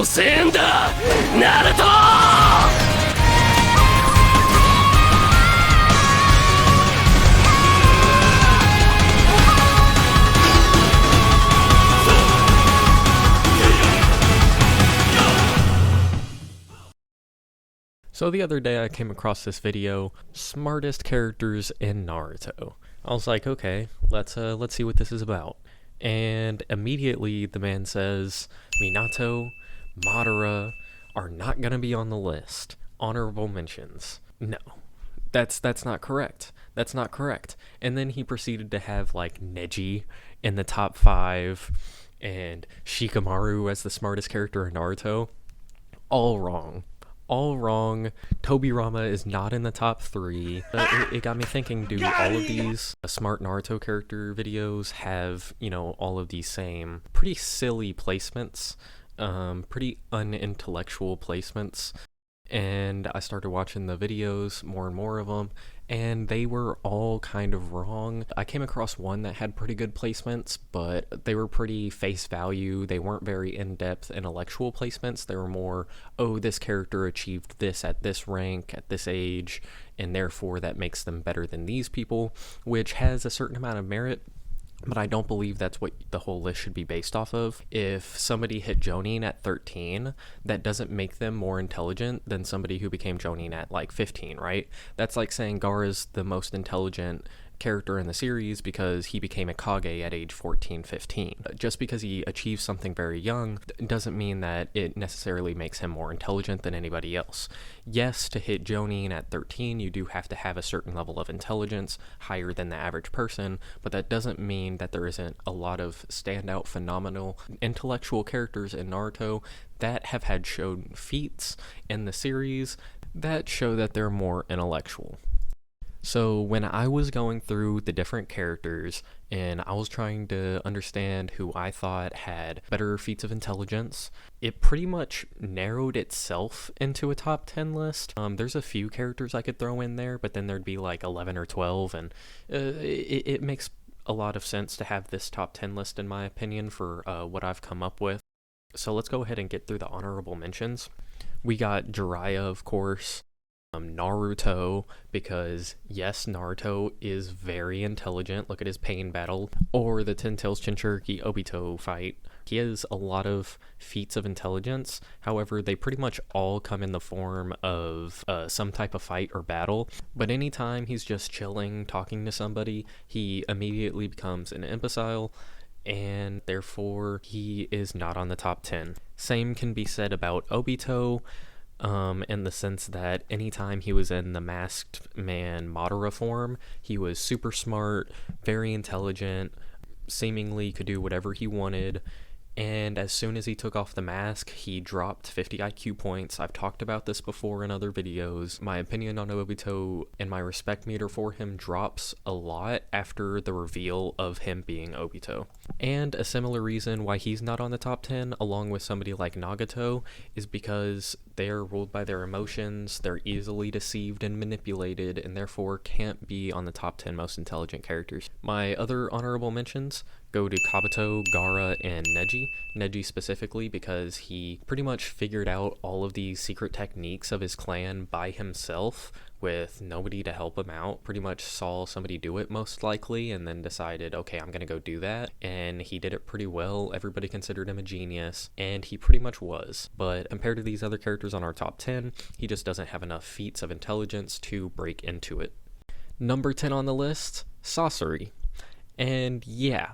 戦だナルト So the other day I came across this video, smartest characters in Naruto. I was like, okay, let's see what this is about. And immediately the man says, Minato, Matara are not gonna be on the list. Honorable mentions. No, that's not correct. That's not correct. And then he proceeded to have like Neji in the top 5 and Shikamaru as the smartest character in Naruto. All wrong. All wrong. Tobirama is not in the top 3. It got me thinking, do all of these smart Naruto character videos have, all of these same pretty silly placements, pretty unintellectual placements? And I started watching the videos, more and more of them, and they were all kind of wrong. I came across one that had pretty good placements, but they were pretty face value. They weren't very in-depth intellectual placements. They were more, oh, this character achieved this at this rank, at this age, and therefore that makes them better than these people, which has a certain amount of merit. But I don't believe that's what the whole list should be based off of. If somebody hit Jonin at 13, that doesn't make them more intelligent than somebody who became Jonin at like 15, right? That's like saying Gaara's the most intelligent character in the series because he became a Kage at age 14, 15. Just because he achieves something very young doesn't mean that it necessarily makes him more intelligent than anybody else. Yes, to hit Jonin at 13, you do have to have a certain level of intelligence, higher than the average person, but that doesn't mean that there isn't a lot of standout, phenomenal, intellectual characters in Naruto that have had shown feats in the series that show that they're more intellectual. So when I was going through the different characters and I was trying to understand who I thought had better feats of intelligence, it pretty much narrowed itself into a top 10 list. There's a few characters I could throw in there, but then there'd be like 11 or 12, and it makes a lot of sense to have this top 10 list in my opinion for what I've come up with. So let's go ahead and get through the honorable mentions. We got Jariah, of course. Naruto, because yes, Naruto is very intelligent. Look at his pain battle, or the Ten Tails Jinchuriki Obito fight. He has a lot of feats of intelligence. However, they pretty much all come in the form of some type of fight or battle. But anytime he's just chilling, talking to somebody, he immediately becomes an imbecile, and therefore he is not on the top 10. Same can be said about Obito. In the sense that anytime he was in the masked man Matara form, he was super smart, very intelligent, seemingly could do whatever he wanted, and as soon as he took off the mask, he dropped 50 IQ points. I've talked about this before in other videos. My opinion on Obito and my respect meter for him drops a lot after the reveal of him being Obito. And a similar reason why he's not on the top 10, along with somebody like Nagato, is because they're ruled by their emotions, they're easily deceived and manipulated, and therefore can't be on the top 10 most intelligent characters. My other honorable mentions go to Kabuto, Gara, and Neji. Neji specifically because he pretty much figured out all of these secret techniques of his clan by himself with nobody to help him out. Pretty much saw somebody do it most likely and then decided, okay, I'm gonna go do that. And he did it pretty well. Everybody considered him a genius, and he pretty much was. But compared to these other characters on our top 10, he just doesn't have enough feats of intelligence to break into it. Number 10 on the list, Sasori. And yeah,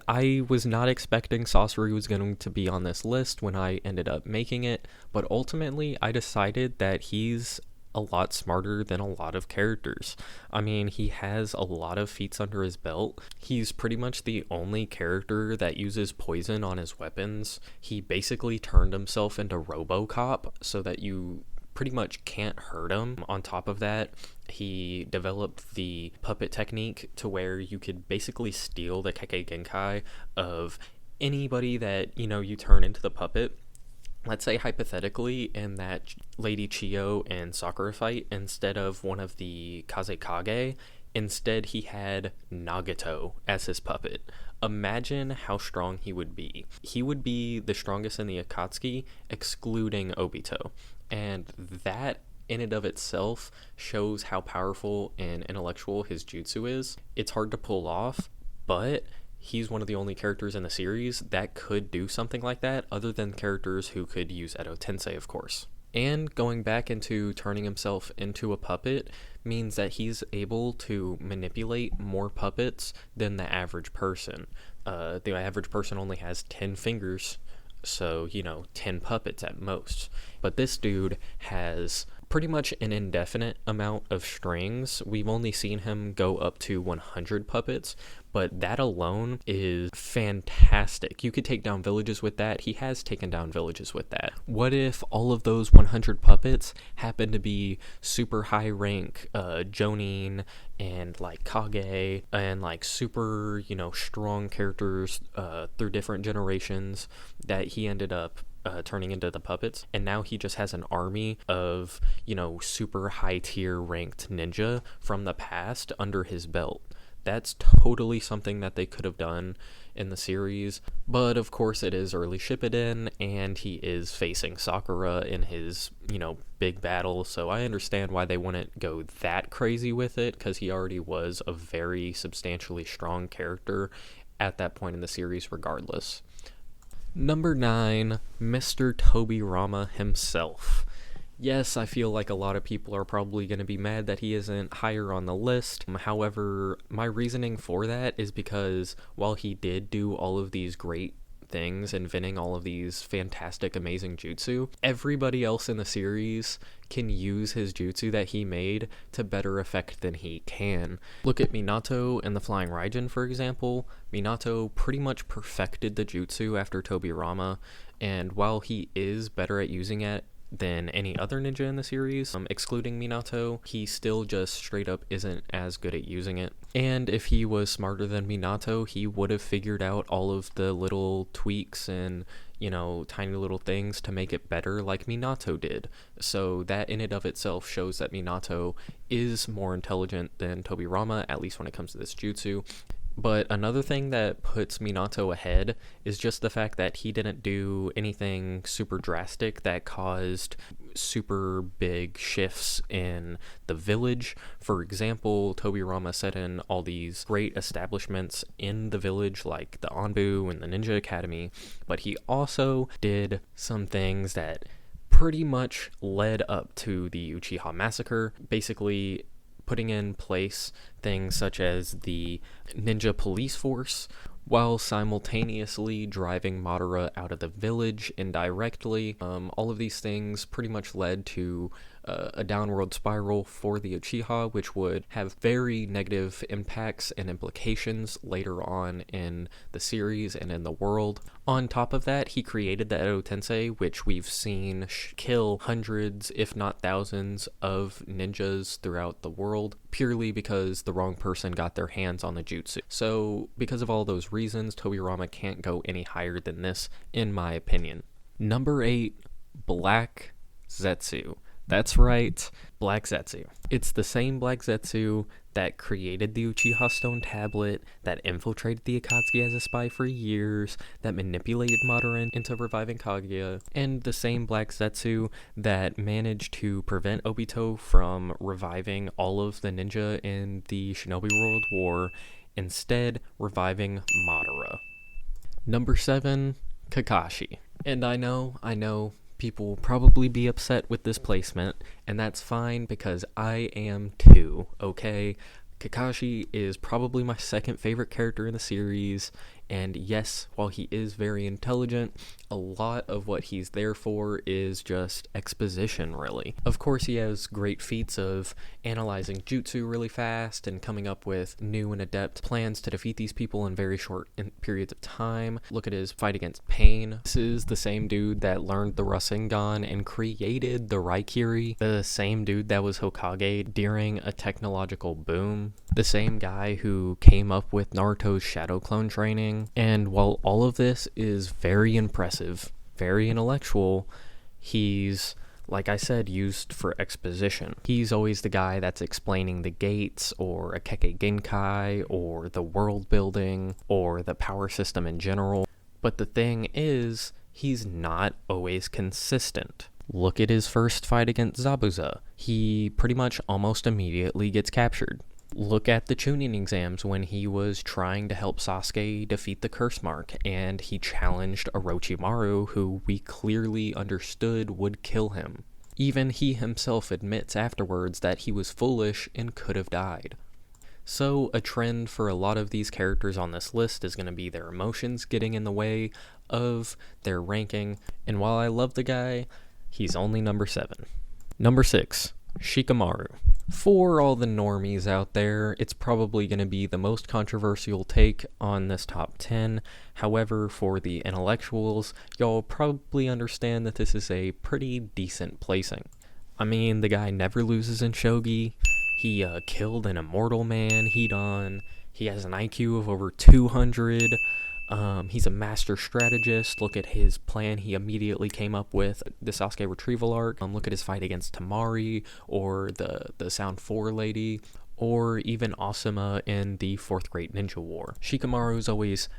I was not expecting Sasori was going to be on this list when I ended up making it, but ultimately I decided that he's a lot smarter than a lot of characters. I mean, he has a lot of feats under his belt. He's pretty much the only character that uses poison on his weapons. He basically turned himself into RoboCop so that you pretty much can't hurt him. On top of that, he developed the puppet technique to where you could basically steal the Kekkei Genkai of anybody that, you turn into the puppet. Let's say hypothetically in that Lady Chiyo and Sakura fight, instead of one of the Kazekage, instead he had Nagato as his puppet. Imagine how strong he would be. He would be the strongest in the Akatsuki, excluding Obito. And that in and of itself shows how powerful and intellectual his jutsu is. It's hard to pull off, but he's one of the only characters in the series that could do something like that, other than characters who could use Edo Tensei, of course. And going back into turning himself into a puppet means that he's able to manipulate more puppets than the average person. The average person only has 10 fingers, so, 10 puppets at most. But this dude has pretty much an indefinite amount of strings. We've only seen him go up to 100 puppets, but that alone is fantastic. You could take down villages with that. He has taken down villages with that. What if all of those 100 puppets happen to be super high rank Jonin and like Kage and like super, strong characters through different generations that he ended up turning into the puppets, and now he just has an army of, super high tier ranked ninja from the past under his belt. That's totally something that they could have done in the series, but of course it is early Shippuden, and he is facing Sakura in his, big battle, so I understand why they wouldn't go that crazy with it, because he already was a very substantially strong character at that point in the series regardless. Number 9, Mr. Tobirama himself. Yes, I feel like a lot of people are probably going to be mad that he isn't higher on the list. However, my reasoning for that is because while he did do all of these great things, inventing all of these fantastic, amazing jutsu, everybody else in the series can use his jutsu that he made to better effect than he can. Look at Minato and the Flying Raijin, for example. Minato pretty much perfected the jutsu after Tobirama, and while he is better at using it than any other ninja in the series, excluding Minato, he still just straight up isn't as good at using it. And if he was smarter than Minato, he would have figured out all of the little tweaks and, tiny little things to make it better like Minato did. So that in and of itself shows that Minato is more intelligent than Tobirama, at least when it comes to this jutsu. But another thing that puts Minato ahead is just the fact that he didn't do anything super drastic that caused super big shifts in the village. For example, Tobirama set in all these great establishments in the village like the Anbu and the Ninja Academy, but he also did some things that pretty much led up to the Uchiha massacre, basically putting in place things such as the ninja police force, while simultaneously driving Matara out of the village indirectly. All of these things pretty much led to a downward spiral for the Uchiha, which would have very negative impacts and implications later on in the series and in the world. On top of that, he created the Edo Tensei, which we've seen kill hundreds, if not thousands, of ninjas throughout the world, purely because the wrong person got their hands on the jutsu. So, because of all those reasons, Tobirama can't go any higher than this, in my opinion. Number 8, Black Zetsu. That's right, Black Zetsu. It's the same Black Zetsu that created the Uchiha Stone Tablet, that infiltrated the Akatsuki as a spy for years, that manipulated Matara into reviving Kaguya, and the same Black Zetsu that managed to prevent Obito from reviving all of the ninja in the Shinobi World War, instead reviving Matara. Number 7, Kakashi. And I know, people will probably be upset with this placement, and that's fine because I am too, okay? Kakashi is probably my second favorite character in the series, and yes, while he is very intelligent, a lot of what he's there for is just exposition, really. Of course, he has great feats of analyzing jutsu really fast and coming up with new and adept plans to defeat these people in very short periods of time. Look at his fight against Pain. This is the same dude that learned the Rasengan and created the Raikiri, the same dude that was Hokage during a technological boom, the same guy who came up with Naruto's shadow clone training. And while all of this is very impressive, very intellectual, he's like I said, used for exposition. He's always the guy that's explaining the gates, or Akeke Genkai, or the world building, or the power system in general. But the thing is, he's not always consistent. Look at his first fight against Zabuza. He pretty much almost immediately gets captured. Look at the Chunin exams when he was trying to help Sasuke defeat the curse mark, and he challenged Orochimaru, who we clearly understood would kill him. Even he himself admits afterwards that he was foolish and could have died. So a trend for a lot of these characters on this list is going to be their emotions getting in the way of their ranking, and while I love the guy, he's only number 7. Number 6, Shikamaru. For all the normies out there, it's probably going to be the most controversial take on this top 10. However, for the intellectuals, y'all probably understand that this is a pretty decent placing. I mean, the guy never loses in shogi. He killed an immortal man, Hidan. He has an IQ of over 200. He's a master strategist. Look at his plan he immediately came up with, the Sasuke retrieval arc. Look at his fight against Tamari, or the Sound 4 lady, or even Asuma in the 4th Great Ninja War. Shikamaru's always,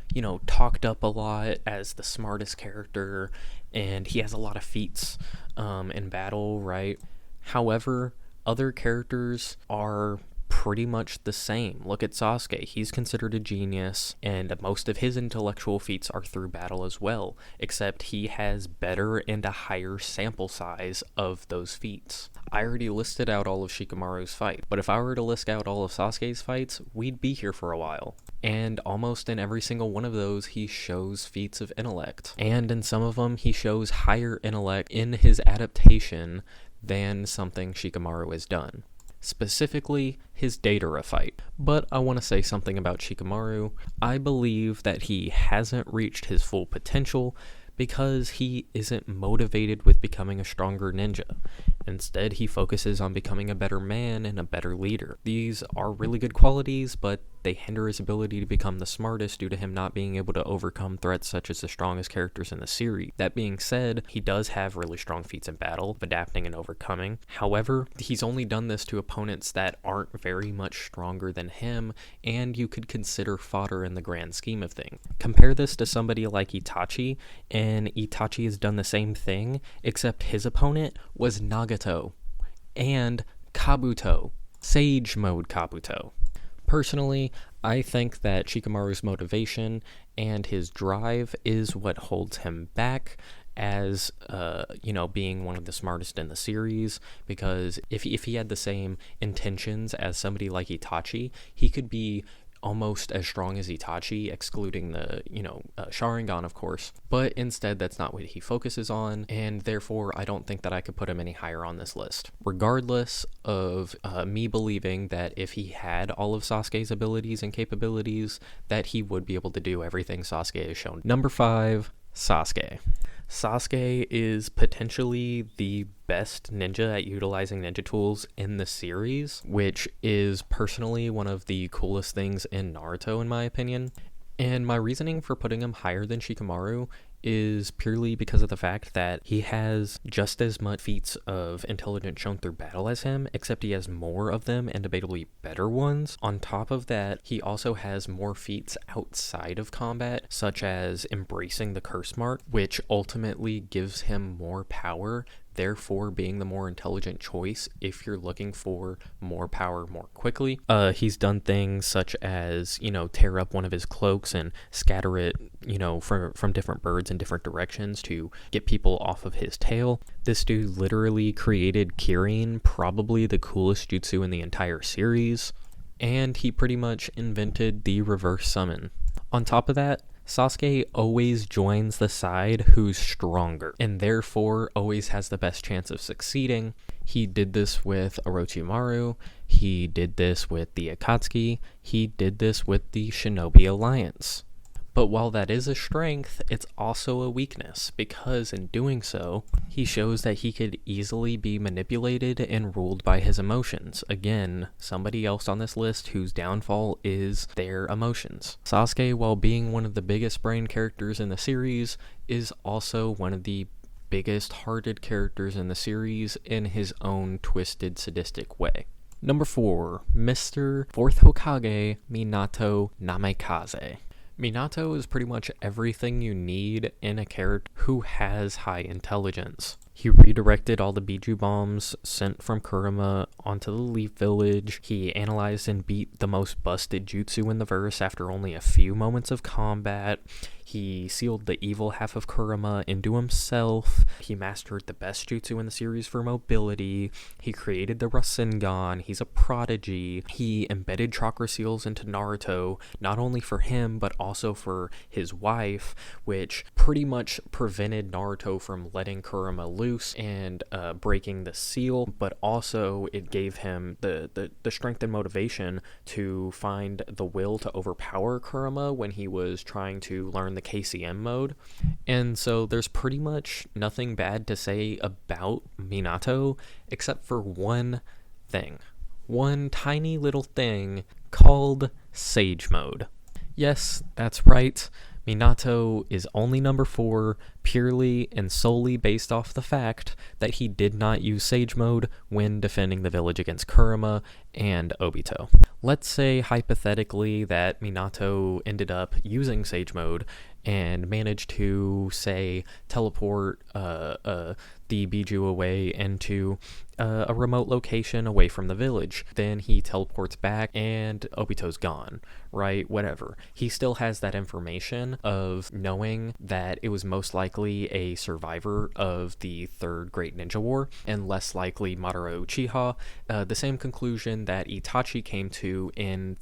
talked up a lot as the smartest character, and he has a lot of feats in battle, right? However, other characters are pretty much the same. Look at Sasuke. He's considered a genius, and most of his intellectual feats are through battle as well, except he has better and a higher sample size of those feats. I already listed out all of Shikamaru's fights, but if I were to list out all of Sasuke's fights, we'd be here for a while. And almost in every single one of those, he shows feats of intellect. And in some of them, he shows higher intellect in his adaptation than something Shikamaru has done. Specifically, his Datara fight. But I want to say something about Shikamaru. I believe that he hasn't reached his full potential because he isn't motivated with becoming a stronger ninja. Instead, he focuses on becoming a better man and a better leader. These are really good qualities, but they hinder his ability to become the smartest due to him not being able to overcome threats such as the strongest characters in the series. That being said, he does have really strong feats in battle, adapting and overcoming. However, he's only done this to opponents that aren't very much stronger than him, and you could consider fodder in the grand scheme of things. Compare this to somebody like Itachi, and Itachi has done the same thing, except his opponent was Nagato and Kabuto, Sage Mode Kabuto. Personally, I think that Shikamaru's motivation and his drive is what holds him back as, being one of the smartest in the series, because if he had the same intentions as somebody like Itachi, he could be almost as strong as Itachi, excluding the, Sharingan, of course. But instead, that's not what he focuses on, and therefore, I don't think that I could put him any higher on this list. Regardless of me believing that if he had all of Sasuke's abilities and capabilities, that he would be able to do everything Sasuke has shown. Number 5, Sasuke. Sasuke is potentially the best ninja at utilizing ninja tools in the series, which is personally one of the coolest things in Naruto, in my opinion. And my reasoning for putting him higher than Shikamaru is purely because of the fact that he has just as much feats of intelligence shown through battle as him, except he has more of them and debatably better ones. On top of that, he also has more feats outside of combat, such as embracing the curse mark, which ultimately gives him more power, therefore being the more intelligent choice if you're looking for more power more quickly. He's done things such as, tear up one of his cloaks and scatter it, from different birds in different directions to get people off of his tail. This dude literally created Kirin, probably the coolest jutsu in the entire series, and he pretty much invented the reverse summon. On top of that, Sasuke always joins the side who's stronger, and therefore always has the best chance of succeeding. He did this with Orochimaru, he did this with the Akatsuki, he did this with the Shinobi Alliance. But while that is a strength, it's also a weakness, because in doing so, he shows that he could easily be manipulated and ruled by his emotions. Again, somebody else on this list whose downfall is their emotions. Sasuke, while being one of the biggest brain characters in the series, is also one of the biggest hearted characters in the series in his own twisted, sadistic way. Number 4, Mr. 4th Hokage Minato Namikaze. Minato is pretty much everything you need in a character who has high intelligence. He redirected all the Biju bombs sent from Kurama onto the Leaf Village. He analyzed and beat the most busted jutsu in the verse after only a few moments of combat. He sealed the evil half of Kurama into himself. He mastered the best jutsu in the series for mobility. He created the Rasengan. He's a prodigy. He embedded chakra seals into Naruto, not only for him, but also for his wife, which pretty much prevented Naruto from letting Kurama loose and breaking the seal, but also it gave him the strength and motivation to find the will to overpower Kurama when he was trying to learn the KCM mode. And so there's pretty much nothing bad to say about Minato except for one thing. One tiny little thing called Sage Mode. Yes, that's right. Minato is only number 4 purely and solely based off the fact that he did not use Sage Mode when defending the village against Kurama and Obito. Let's say hypothetically that Minato ended up using Sage Mode and managed to, say, teleport the Biju away into a remote location away from the village. Then he teleports back and Obito's gone, right? Whatever. He still has that information of knowing that it was most likely a survivor of the Third Great Ninja War and less likely Matara Uchiha. The same conclusion that Itachi came to in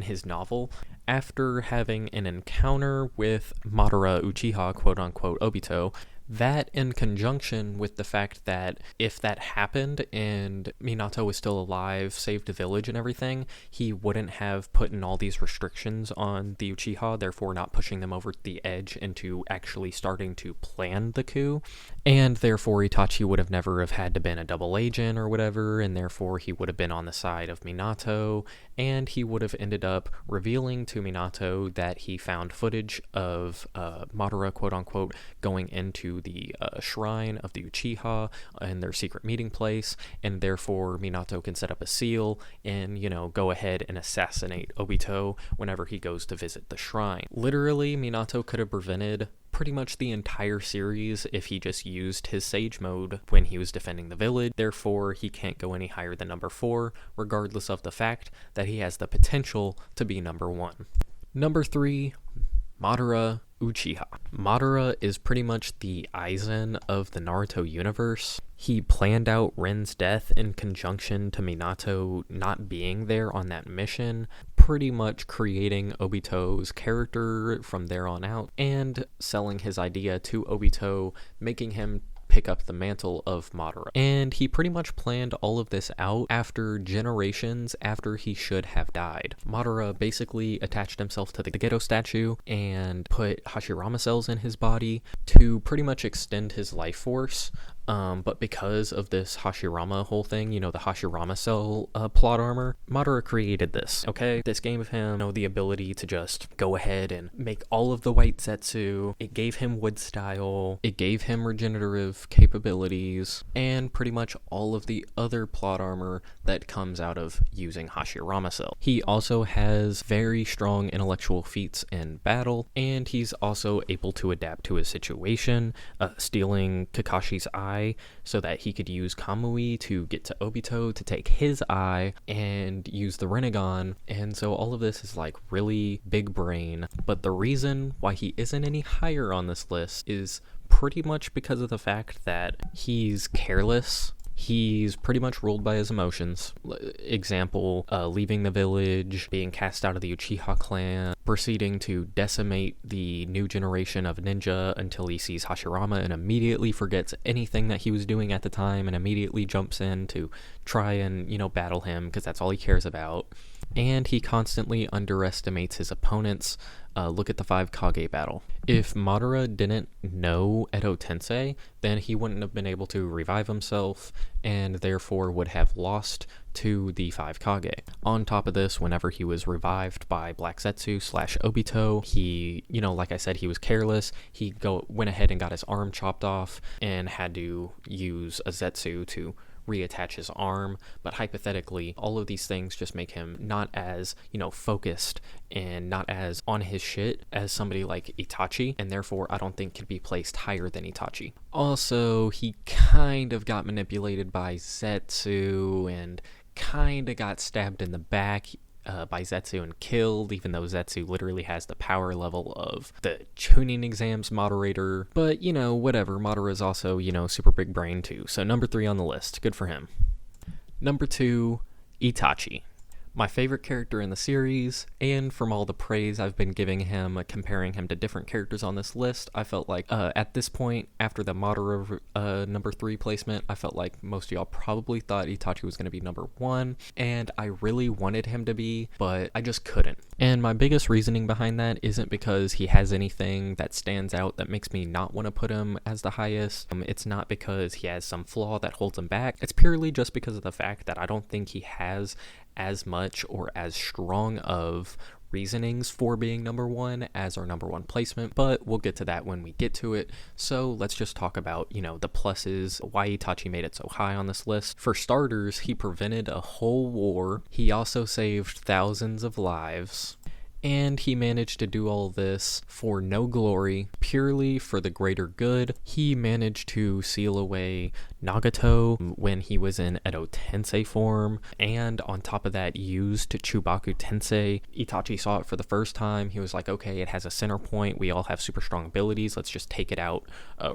his novel after having an encounter with Matara Uchiha, quote-unquote Obito. That in conjunction with the fact that if that happened and Minato was still alive, saved the village and everything, he wouldn't have put in all these restrictions on the Uchiha, therefore not pushing them over the edge into actually starting to plan the coup. And therefore Itachi would have never have had to been a double agent or whatever, and therefore he would have been on the side of Minato, and he would have ended up revealing to Minato that he found footage of Matara, quote-unquote, going into the shrine of the Uchiha and their secret meeting place, and therefore Minato can set up a seal and, go ahead and assassinate Obito whenever he goes to visit the shrine. Literally, Minato could have prevented pretty much the entire series if he just used his Sage Mode when he was defending the village. Therefore, he can't go any higher than number 4, regardless of the fact that he has the potential to be number 1. Number 3, Madara Uchiha. Madara is pretty much the Aizen of the Naruto universe. He planned out Ren's death in conjunction to Minato not being there on that mission, pretty much creating Obito's character from there on out, and selling his idea to Obito, making him pick up the mantle of Matara. And he pretty much planned all of this out after generations after he should have died. Matara basically attached himself to the Geto statue and put Hashirama cells in his body to pretty much extend his life force. But because of this Hashirama whole thing, the Hashirama cell plot armor, Madara created this, okay? This gave him, the ability to just go ahead and make all of the white Zetsu. It gave him wood style. It gave him regenerative capabilities, and pretty much all of the other plot armor that comes out of using Hashirama cell. He also has very strong intellectual feats in battle, and he's also able to adapt to his situation, stealing Kakashi's eye so that he could use Kamui to get to Obito to take his eye and use the Rinnegan. And so all of this is like really big brain, but the reason why he isn't any higher on this list is pretty much because of the fact that he's careless. He's pretty much ruled by his emotions. Example, leaving the village, being cast out of the Uchiha clan, proceeding to decimate the new generation of ninja until he sees Hashirama and immediately forgets anything that he was doing at the time and immediately jumps in to try and, battle him because that's all he cares about. And he constantly underestimates his opponents. Look at the 5 Kage battle. If Madara didn't know Edo Tensei, then he wouldn't have been able to revive himself and therefore would have lost to the 5 Kage. On top of this, whenever he was revived by Black Zetsu / Obito, he, like I said, he was careless. He went ahead and got his arm chopped off and had to use a Zetsu to reattach his arm. But hypothetically, all of these things just make him not as, focused and not as on his shit as somebody like Itachi, and therefore I don't think could be placed higher than Itachi. Also, he kind of got manipulated by Zetsu and kind of got stabbed in the back by Zetsu and killed, even though Zetsu literally has the power level of the Chunin exams moderator. But, whatever. Madara is also, super big brain too. So number 3 on the list. Good for him. Number 2, Itachi. My favorite character in the series, and from all the praise I've been giving him, comparing him to different characters on this list, I felt like at this point, after the Madara number 3 placement, I felt like most of y'all probably thought Itachi was going to be number 1, and I really wanted him to be, but I just couldn't. And my biggest reasoning behind that isn't because he has anything that stands out that makes me not want to put him as the highest. It's not because he has some flaw that holds him back. It's purely just because of the fact that I don't think he has as much or as strong of reasonings for being number 1 as our number 1 placement, but we'll get to that when we get to it. So let's just talk about, the pluses, why Itachi made it so high on this list. For starters, he prevented a whole war. He also saved thousands of lives. And he managed to do all this for no glory, purely for the greater good. He managed to seal away Nagato when he was in Edo Tensei form, and on top of that used Chubaku Tensei. Itachi saw it for the first time. He was like, okay, it has a center point. We all have super strong abilities. Let's just take it out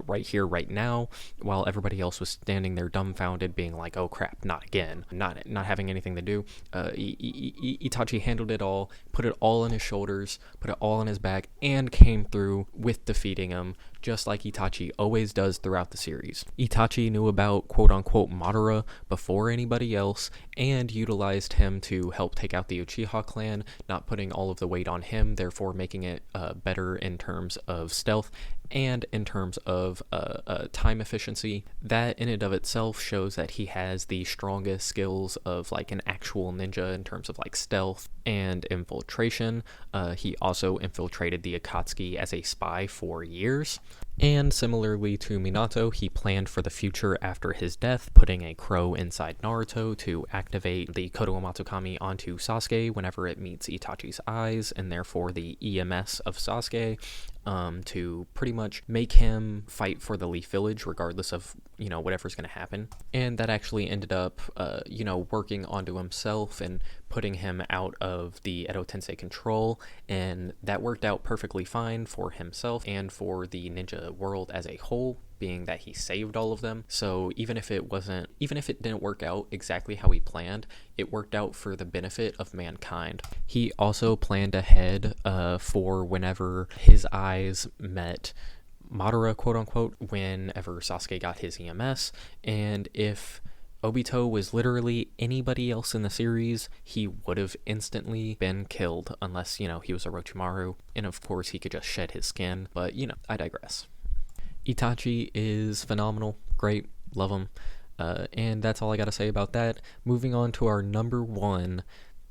right here, right now, while everybody else was standing there dumbfounded, being like, oh crap, not again, not having anything to do. Itachi handled it all, put it all on his shoulders, put it all on his back, and came through with defeating him, just like Itachi always does throughout the series. Itachi knew about quote-unquote Matara before anybody else, and utilized him to help take out the Uchiha clan, not putting all of the weight on him, therefore making it better in terms of stealth and in terms of time efficiency. That in and of itself shows that he has the strongest skills of like an actual ninja in terms of like stealth and infiltration. He also infiltrated the Akatsuki as a spy for years. And similarly to Minato, he planned for the future after his death, putting a crow inside Naruto to activate the Kodo Matsukami onto Sasuke whenever it meets Itachi's eyes, and therefore the EMS of Sasuke, to pretty much make him fight for the Leaf Village regardless of, whatever's going to happen. And that actually ended up, working onto himself and putting him out of the Edo Tensei control, and that worked out perfectly fine for himself and for the ninja world as a whole, being that he saved all of them. So even if it didn't work out exactly how he planned, it worked out for the benefit of mankind. He also planned ahead for whenever his eyes met Madara, quote unquote, whenever Sasuke got his EMS, and if Obito was literally anybody else in the series, he would have instantly been killed, unless, he was Orochimaru, and of course he could just shed his skin, but, I digress. Itachi is phenomenal, great, love him, and that's all I gotta say about that. Moving on to our number 1,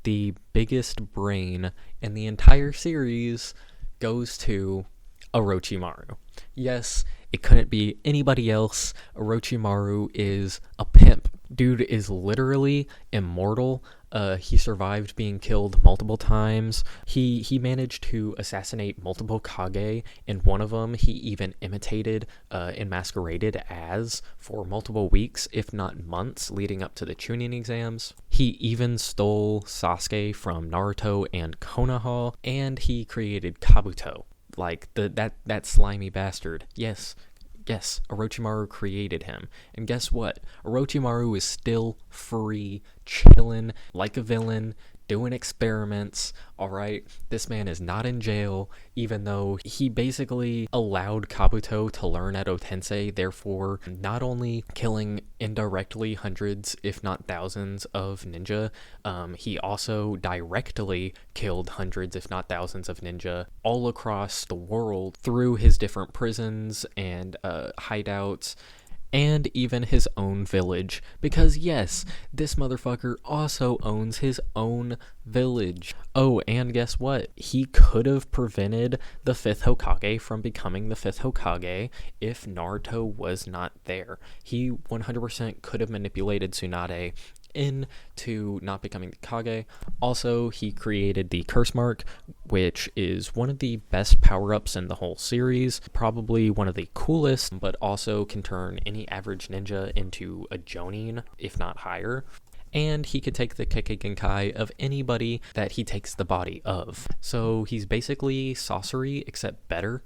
the biggest brain in the entire series goes to Orochimaru. Yes, it couldn't be anybody else. Orochimaru is a pimp. Dude is literally immortal. He survived being killed multiple times. He managed to assassinate multiple Kage, and one of them he even imitated and masqueraded as for multiple weeks, if not months, leading up to the Chunin exams. He even stole Sasuke from Naruto and Konoha, and he created Kabuto, like that slimy bastard. Yes, Orochimaru created him. And guess what? Orochimaru is still free, chilling like a villain, doing experiments, alright? This man is not in jail, even though he basically allowed Kabuto to learn Edo Tensei, therefore not only killing indirectly hundreds, if not thousands of ninja, he also directly killed hundreds, if not thousands of ninja all across the world through his different prisons and hideouts and even his own village. Because yes, this motherfucker also owns his own village. Oh, and guess what? He could have prevented the 5th Hokage from becoming the 5th Hokage if Naruto was not there. He 100% could have manipulated Tsunade into not becoming the Kage. Also, he created the curse mark, which is one of the best power-ups in the whole series, probably one of the coolest, but also can turn any average ninja into a Jonin, if not higher. And he could take the Kekkei Genkai of anybody that he takes the body of. So he's basically Sasori, except better.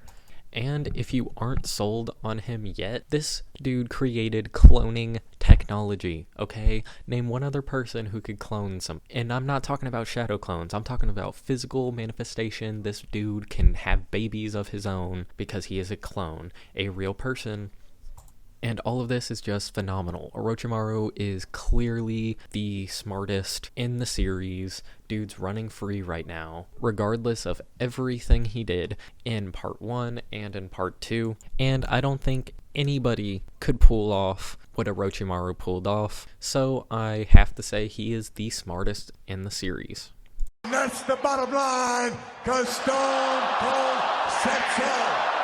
And if you aren't sold on him yet, this dude created cloning technology, okay? Name one other person who could clone some. And I'm not talking about shadow clones. I'm talking about physical manifestation. This dude can have babies of his own because he is a clone, a real person. And all of this is just phenomenal. Orochimaru is clearly the smartest in the series. Dude's running free right now, regardless of everything he did in part 1 and in part 2. And I don't think anybody could pull off what Orochimaru pulled off. So I have to say he is the smartest in the series. And that's the bottom line, because Stone Cold said so.